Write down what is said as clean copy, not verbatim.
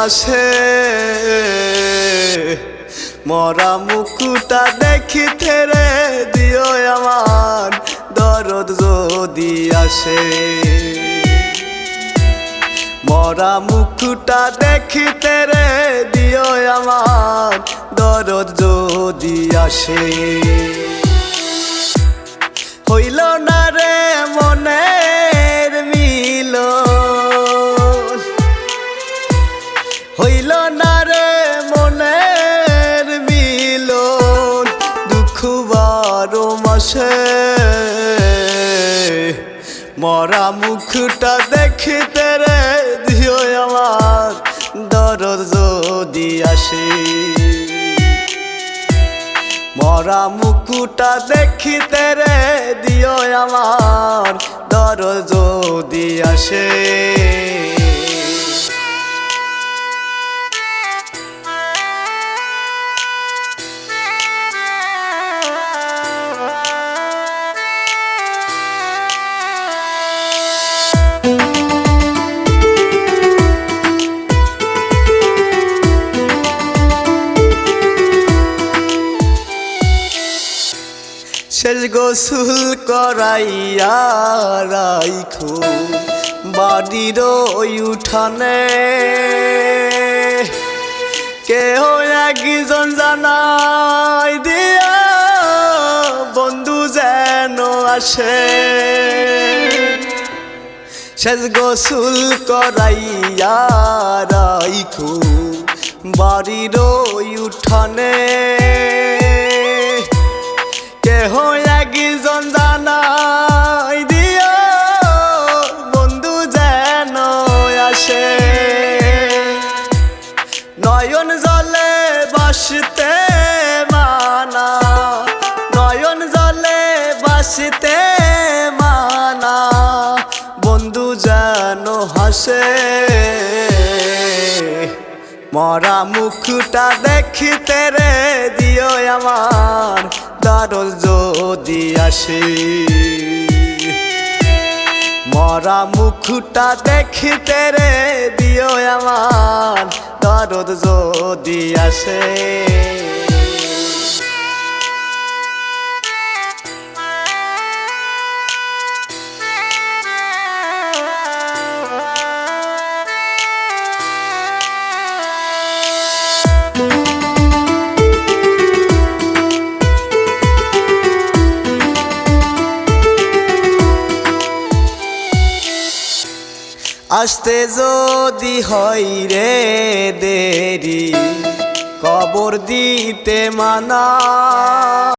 আসে মরা মুখটা দেখিতে রে দিও আমার দরদ যদি আসে মরা মুখটা দেখিতে রে দিও আমার দরদ যদি আসে হইল না রে মনের মিলন হইল না রে মনের মিলন দুঃখ বারো মাসে মরা মুখটা দেখিতে রে দিও আমার দরদ যদি আসে মরা মুখটা দেখিতে রে দিও আমার দরদ যদি আসে শেষ গোসল করাইয়া রাইখো বাড়ির উঠানে কেহ একজন জানাই দিয়া বন্ধু যেন আসে শেষ গোসল করাইয়া রাইখো বাড়ির উঠানে কেহ একজন জানাই দিও বন্ধু যেন আসে নয়ন জলে বাসতে মানা নয়ন জলে বাসতে মানা বন্ধু যেন হাসে মরা মুখটা দেখিতে রে দিও আমার দরদ যদি আসে মরা মুখটা দেখিতে রে দিও আমার দরদ যদি আসে আসতে যদি হয় রে দেরি কবর দিতে মানা।